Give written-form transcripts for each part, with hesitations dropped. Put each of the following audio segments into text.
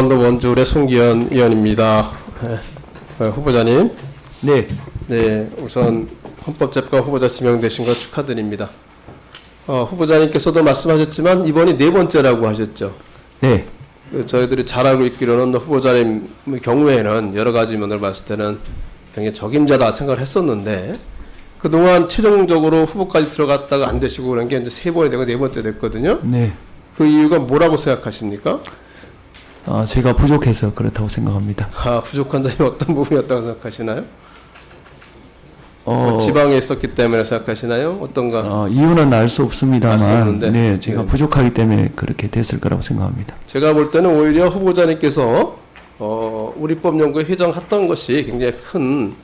강원도 원주울의 송기현 의원입니다. 후보자님. 네. 네, 우선 헌법재판 후보자 지명되신 거 축하드립니다. 후보자님께서도 말씀하셨지만 이번이 네 번째라고 하셨죠. 네. 저희들이 잘 알고 있기로는 후보자님 경우에는 여러 가지 면을 봤을 때는 굉장히 적임자다 생각을 했었는데 그동안 최종적으로 후보까지 들어갔다가 안 되시고 그런 게 이제 세 번이 되고 네 번째 됐거든요. 네. 그 이유가 뭐라고 생각하십니까? 제가 부족해서 그렇다고 생각합니다. 부족한 점이 어떤 부분이었다고 생각하시나요? 지방에 있었기 때문에 생각하시나요? 어떤가? 이유는 알 수 없습니다만, 네, 제가 네. 부족하기 때문에 그렇게 됐을 거라고 생각합니다. 제가 볼 때는 오히려 후보자님께서 우리법연구회 회장했던 것이 굉장히 큰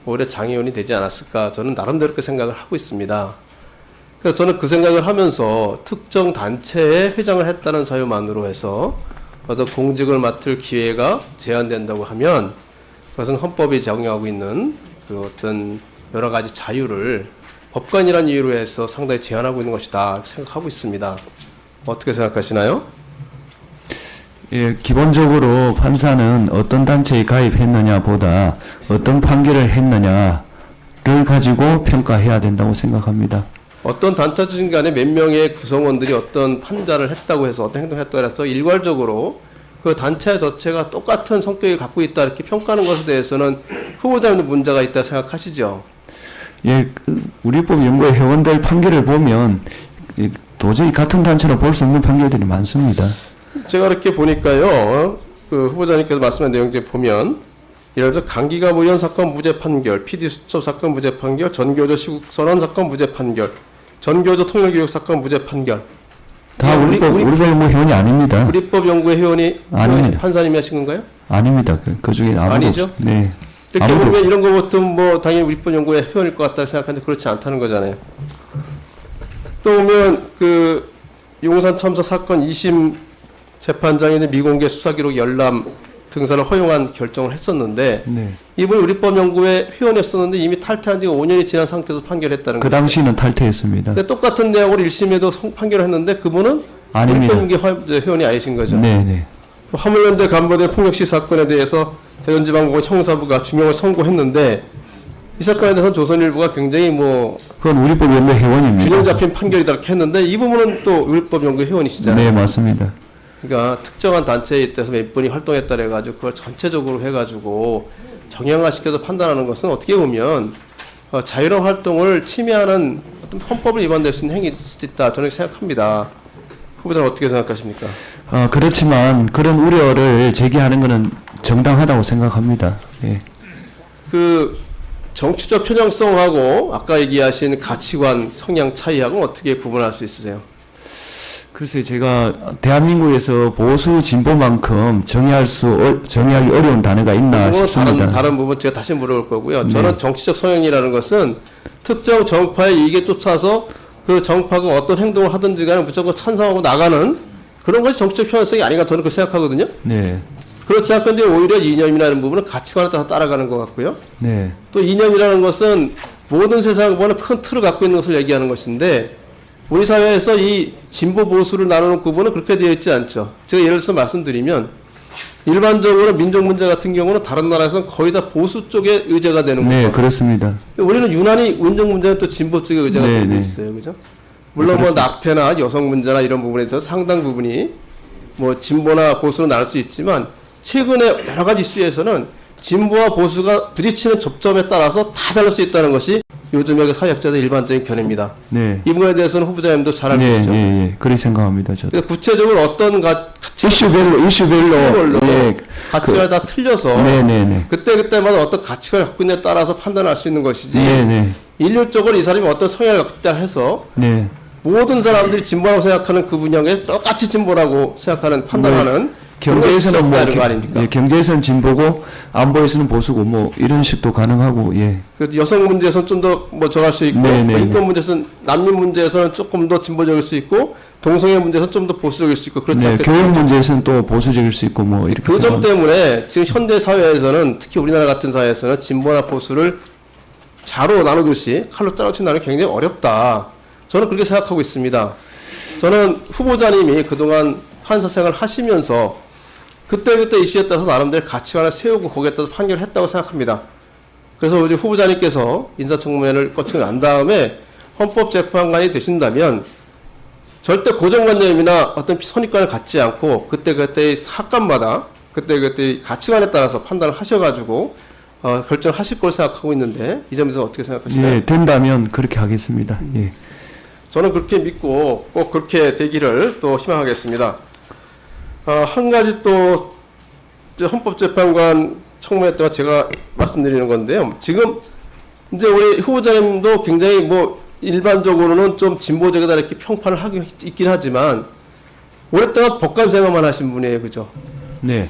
오히려 장애운이 되지 않았을까 저는 나름대로 그렇게 생각을 하고 있습니다. 그래서 저는 그 생각을 하면서 특정 단체에 회장을 했다는 사유만으로 해서 어떤 공직을 맡을 기회가 제한된다고 하면 그것은 헌법이 적용하고 있는 그 어떤 여러 가지 자유를 법관이라는 이유로 해서 상당히 제한하고 있는 것이다 생각하고 있습니다. 어떻게 생각하시나요? 예, 기본적으로 판사는 어떤 단체에 가입했느냐 보다 어떤 판결을 했느냐를 가지고 평가해야 된다고 생각합니다. 어떤 단체든 간에 몇 명의 구성원들이 어떤 판단을 했다고 해서 어떤 행동을 했다고 해서 일괄적으로 그 단체 자체가 똑같은 성격을 갖고 있다 이렇게 평가하는 것에 대해서는 후보자님도 문제가 있다 생각하시죠? 예, 우리법 연구회 회원들 판결을 보면 도저히 같은 단체로 볼 수 없는 판결들이 많습니다. 제가 이렇게 보니까요, 그 후보자님께서 말씀한 내용 중에 보면, 예를 들어 강기가 의원 사건 무죄 판결, PD 수첩 사건 무죄 판결, 전교조 시국선언 사건 무죄 판결, 전교조 통일교육 사건 무죄 판결. 다 우리법 연구 회원이 아닙니다. 우리법 연구회 회원이 아닙니다. 판사님이 하신 건가요? 아닙니다. 그 중에 아무도 아니죠? 없, 네. 이렇게 아무도 보면 이런 거 보통 뭐 당연히 우리법 연구회 회원일 것 같다 생각하는데 그렇지 않다는 거잖아요. 또 보면 그 용산 참사 사건 2심 재판장이 미공개 수사기록 열람 등산을 허용한 결정을 했었는데 네. 이분이 우리법연구회 회원이었었는데 이미 탈퇴한 지가 5년이 지난 상태에서 판결했다는 그 거죠. 당시는 탈퇴했습니다. 근데 똑같은 내용으로 1심에도 판결을 했는데 그분은 아닙니다. 우리법연구회 회원이 아니신 거죠. 네네. 화물연대 간부대 폭력시 사건에 대해서 대전지방법원 형사부가 중형을 선고했는데 이 사건에 대해서 조선일보가 굉장히 뭐 그건 우리법 연구 회원입니다. 균형 잡힌 판결이다 이렇게 했는데 이 부분은 또 우리법연구회 회원이시잖아요. 네, 맞습니다. 그러니까 특정한 단체에 대해서 몇 분이 활동했다 해가지고 그걸 전체적으로 해가지고 정형화시켜서 판단하는 것은 어떻게 보면 자유로운 활동을 침해하는 어떤 헌법을 위반될 수 있는 행위일 수도 있다 저는 생각합니다. 후보자는 어떻게 생각하십니까? 그렇지만 그런 우려를 제기하는 것은 정당하다고 생각합니다. 예. 그 정치적 편향성하고 아까 얘기하신 가치관 성향 차이하고 어떻게 구분할 수 있으세요? 글쎄 제가 대한민국에서 보수 진보만큼 정의하기 어려운 단어가 있나 싶습니다. 다른 부분 제가 다시 물어볼 거고요. 저는 네. 정치적 성향이라는 것은 특정 정파의 이익에 쫓아서 그 정파가 어떤 행동을 하든지 간에 무조건 찬성하고 나가는 그런 것이 정치적 편향성이 아닌가 저는 그렇게 생각하거든요. 네. 그렇지 않건데 오히려 이념이라는 부분은 가치관에 따라 따라가는 것 같고요. 네. 또 이념이라는 것은 모든 세상보다는 큰 틀을 갖고 있는 것을 얘기하는 것인데 우리 사회에서 이 진보 보수를 나누는 구분은 그렇게 되어 있지 않죠. 제가 예를 들어서 말씀드리면 일반적으로 민족 문제 같은 경우는 다른 나라에서는 거의 다 보수 쪽의 의제가 되는 거죠. 네, 그렇습니다. 우리는 유난히 민족 문제는 또 진보 쪽의 의제가 네, 되고 네. 있어요. 그죠? 물론 뭐 낙태나 여성 문제나 이런 부분에 있어서 상당 부분이 뭐 진보나 보수로 나눌 수 있지만 최근에 여러 가지 이슈에서는 진보와 보수가 부딪히는 접점에 따라서 다 다를 수 있다는 것이 요즘의 사회학자들의 일반적인 견해입니다. 네. 이 부분에 대해서는 후보자님도 잘 알고 네, 계시죠? 예. 그렇게 생각합니다. 저도. 그러니까 구체적으로 어떤 이슈별로 예. 가치가 다 틀려서 네네네. 그때마다 어떤 가치관을 갖고 있느냐에 따라서 판단할 수 있는 것이지 네네. 일률적으로 이 사람이 어떤 성향을 갖고 있다 해서 네. 모든 사람들이 진보라고 생각하는 그 분야에 똑같이 진보라고 생각하는 판단하는 경제에서는 뭐 거 아닙니까? 예, 경제에서는 진보고 안보에서는 보수고 뭐 이런 식도 가능하고 예. 그 여성 문제에서는 좀 더 뭐 정할 수 있고 네, 네, 인권 문제에서는 난민 문제에서는 조금 더 진보적일 수 있고 동성애 문제에서 좀 더 보수적일 수 있고 그렇지 네, 않겠습니까? 교육 문제에서는 또 보수적일 수 있고 뭐 이렇게 그 점 생각합니다. 때문에 지금 현대 사회에서는 특히 우리나라 같은 사회에서는 진보나 보수를 자로 나누듯이 칼로 자르치 나누기 굉장히 어렵다. 저는 그렇게 생각하고 있습니다. 저는 후보자님이 그동안 판사 생활 하시면서 그때그때 이슈에 따라서 나름대로 가치관을 세우고 거기에 따라서 판결을 했다고 생각합니다. 그래서 우리 후보자님께서 인사청문회를 거치고 난 다음에 헌법재판관이 되신다면 절대 고정관념이나 어떤 선입관을 갖지 않고 그때그때의 사건마다 그때그때의 가치관에 따라서 판단을 하셔가지고 결정하실 걸 생각하고 있는데 이 점에서 어떻게 생각하시나요? 예, 된다면 그렇게 하겠습니다. 예. 저는 그렇게 믿고 꼭 그렇게 되기를 또 희망하겠습니다. 한 가지 또 헌법재판관 청문회 때만 제가 말씀드리는 건데요. 지금 이제 우리 후보자님도 굉장히 뭐 일반적으로는 좀 진보적이다 이렇게 평판을 하긴 있긴 하지만 오랫동안 법관 생활만 하신 분이에요, 그죠? 네.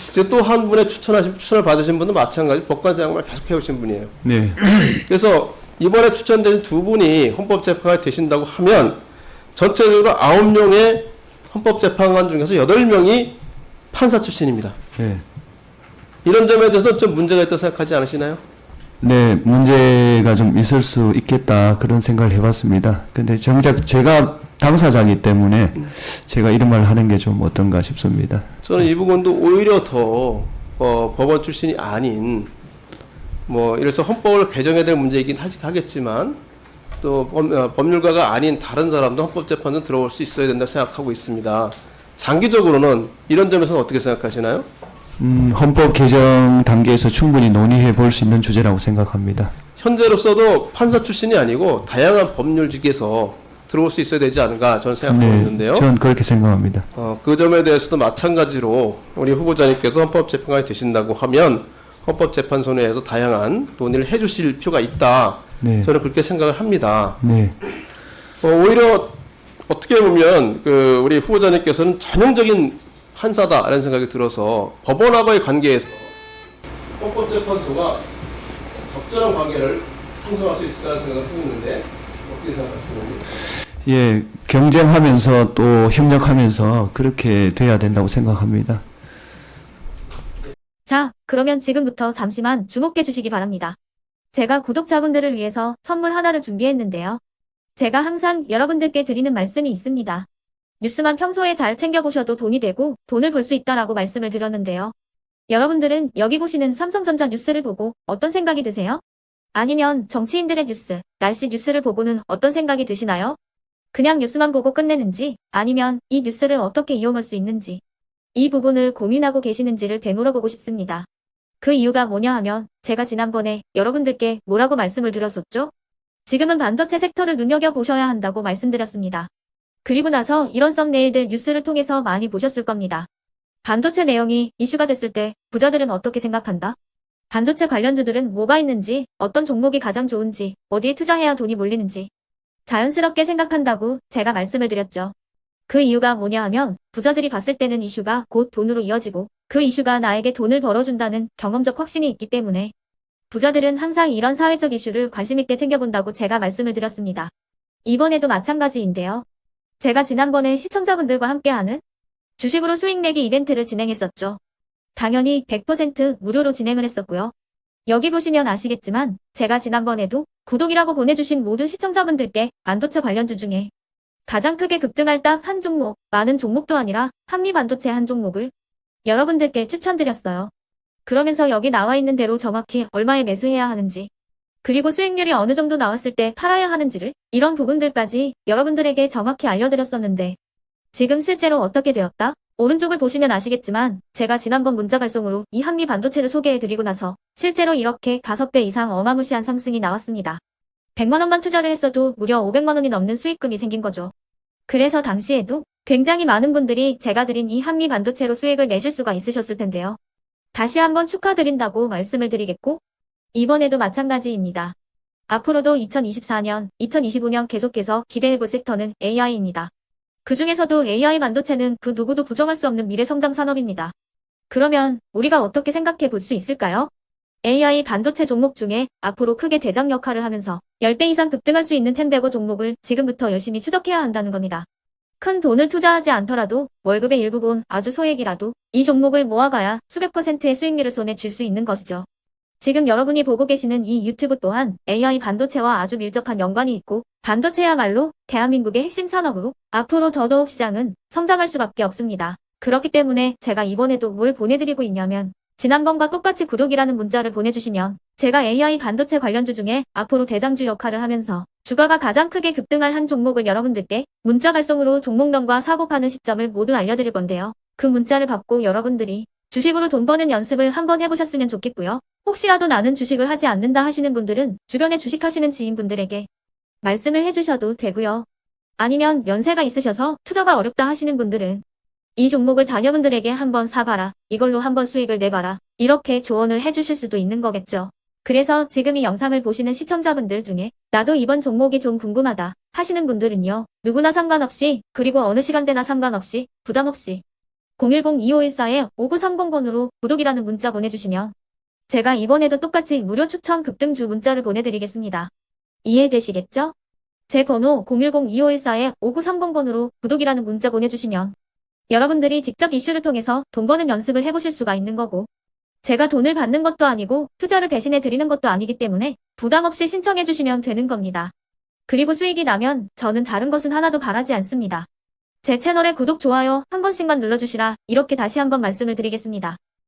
이제 또 한 분의 추천을 받으신 분도 마찬가지 법관 생활을 계속 해오신 분이에요. 네. 그래서 이번에 추천된 두 분이 헌법재판관이 되신다고 하면 전체적으로 9명의 헌법재판관 중에서 8명이 판사 출신입니다. 네. 이런 점에 대해서 좀 문제가 있다고 생각하지 않으시나요? 네, 문제가 좀 있을 수 있겠다 그런 생각을 해봤습니다. 근데 정작 제가 당사자이기 때문에 제가 이런 말을 하는 게 좀 어떤가 싶습니다. 저는 이 부분도 오히려 더 법원 출신이 아닌 뭐 이래서 헌법을 개정해야 될 문제이긴 하겠지만 또 법률가가 아닌 다른 사람도 헌법재판은 들어올 수 있어야 된다고 생각하고 있습니다. 장기적으로는 이런 점에서는 어떻게 생각하시나요? 헌법 개정 단계에서 충분히 논의해 볼 수 있는 주제라고 생각합니다. 현재로서도 판사 출신이 아니고 다양한 법률직에서 들어올 수 있어야 되지 않을까 저는 생각하고 있는데요. 저는 그렇게 생각합니다. 그 점에 대해서도 마찬가지로 우리 후보자님께서 헌법재판관이 되신다고 하면 헌법재판소에서 다양한 논의를 해주실 필요가 있다. 네. 저는 그렇게 생각을 합니다. 네. 오히려 어떻게 보면 우리 후보자님께서는 전형적인 판사다라는 생각이 들어서 법원하고의 관계에서 헌법재판소가 적절한 관계를 형성할 수 있을까라는 생각을 하고 있는데 어떻게 생각하십니까? 예, 경쟁하면서 또 협력하면서 그렇게 돼야 된다고 생각합니다. 자, 그러면 지금부터 잠시만 주목해 주시기 바랍니다. 제가 구독자분들을 위해서 선물 하나를 준비했는데요. 제가 항상 여러분들께 드리는 말씀이 있습니다. 뉴스만 평소에 잘 챙겨보셔도 돈이 되고 돈을 벌 수 있다라고 말씀을 드렸는데요. 여러분들은 여기 보시는 삼성전자 뉴스를 보고 어떤 생각이 드세요? 아니면 정치인들의 뉴스, 날씨 뉴스를 보고는 어떤 생각이 드시나요? 그냥 뉴스만 보고 끝내는지 아니면 이 뉴스를 어떻게 이용할 수 있는지 이 부분을 고민하고 계시는지를 되물어보고 싶습니다. 그 이유가 뭐냐 하면 제가 지난번에 여러분들께 뭐라고 말씀을 드렸었죠? 지금은 반도체 섹터를 눈여겨보셔야 한다고 말씀드렸습니다. 그리고 나서 이런 썸네일들 뉴스를 통해서 많이 보셨을 겁니다. 반도체 내용이 이슈가 됐을 때 부자들은 어떻게 생각한다? 반도체 관련주들은 뭐가 있는지, 어떤 종목이 가장 좋은지, 어디에 투자해야 돈이 몰리는지 자연스럽게 생각한다고 제가 말씀을 드렸죠. 그 이유가 뭐냐 하면 부자들이 봤을 때는 이슈가 곧 돈으로 이어지고 그 이슈가 나에게 돈을 벌어준다는 경험적 확신이 있기 때문에 부자들은 항상 이런 사회적 이슈를 관심 있게 챙겨본다고 제가 말씀을 드렸습니다. 이번에도 마찬가지인데요. 제가 지난번에 시청자분들과 함께하는 주식으로 수익 내기 이벤트를 진행했었죠. 당연히 100% 무료로 진행을 했었고요. 여기 보시면 아시겠지만 제가 지난번에도 구독이라고 보내주신 모든 시청자분들께 반도체 관련주 중에 가장 크게 급등할 딱 한 종목, 많은 종목도 아니라 한미반도체 한 종목을 여러분들께 추천드렸어요. 그러면서 여기 나와 있는 대로 정확히 얼마에 매수해야 하는지 그리고 수익률이 어느 정도 나왔을 때 팔아야 하는지를 이런 부분들까지 여러분들에게 정확히 알려드렸었는데 지금 실제로 어떻게 되었다? 오른쪽을 보시면 아시겠지만 제가 지난번 문자 발송으로 이 한미 반도체를 소개해드리고 나서 실제로 이렇게 5배 이상 어마무시한 상승이 나왔습니다. 100만 원만 투자를 했어도 무려 500만 원이 넘는 수익금이 생긴 거죠. 그래서 당시에도 굉장히 많은 분들이 제가 드린 이 한미 반도체로 수익을 내실 수가 있으셨을 텐데요. 다시 한번 축하드린다고 말씀을 드리겠고 이번에도 마찬가지입니다. 앞으로도 2024년, 2025년 계속해서 기대해볼 섹터는 AI입니다. 그 중에서도 AI 반도체는 그 누구도 부정할 수 없는 미래 성장 산업입니다. 그러면 우리가 어떻게 생각해 볼 수 있을까요? AI 반도체 종목 중에 앞으로 크게 대장 역할을 하면서 10배 이상 급등할 수 있는 템베고 종목을 지금부터 열심히 추적해야 한다는 겁니다. 큰 돈을 투자하지 않더라도 월급의 일부분 아주 소액이라도 이 종목을 모아가야 수백 %의 수익률을 손에 쥘 수 있는 것이죠. 지금 여러분이 보고 계시는 이 유튜브 또한 AI 반도체와 아주 밀접한 연관이 있고 반도체야말로 대한민국의 핵심 산업으로 앞으로 더더욱 시장은 성장할 수밖에 없습니다. 그렇기 때문에 제가 이번에도 뭘 보내드리고 있냐면 지난번과 똑같이 구독이라는 문자를 보내주시면 제가 AI 반도체 관련주 중에 앞으로 대장주 역할을 하면서 주가가 가장 크게 급등할 한 종목을 여러분들께 문자 발송으로 종목명과 사고파는 시점을 모두 알려드릴 건데요. 그 문자를 받고 여러분들이 주식으로 돈 버는 연습을 한번 해보셨으면 좋겠고요. 혹시라도 나는 주식을 하지 않는다 하시는 분들은 주변에 주식하시는 지인분들에게 말씀을 해주셔도 되고요. 아니면 연세가 있으셔서 투자가 어렵다 하시는 분들은 이 종목을 자녀분들에게 한번 사봐라. 이걸로 한번 수익을 내봐라. 이렇게 조언을 해주실 수도 있는 거겠죠. 그래서 지금 이 영상을 보시는 시청자분들 중에 나도 이번 종목이 좀 궁금하다 하시는 분들은요. 누구나 상관없이 그리고 어느 시간대나 상관없이 부담없이 010-2514-5930번으로 구독이라는 문자 보내주시면 제가 이번에도 똑같이 무료 추천 급등주 문자를 보내드리겠습니다. 이해되시겠죠? 제 번호 010-2514-5930번으로 구독이라는 문자 보내주시면 여러분들이 직접 이슈를 통해서 돈 버는 연습을 해보실 수가 있는 거고 제가 돈을 받는 것도 아니고 투자를 대신해 드리는 것도 아니기 때문에 부담 없이 신청해 주시면 되는 겁니다. 그리고 수익이 나면 저는 다른 것은 하나도 바라지 않습니다. 제 채널에 구독, 좋아요 한 번씩만 눌러주시라 이렇게 다시 한번 말씀을 드리겠습니다.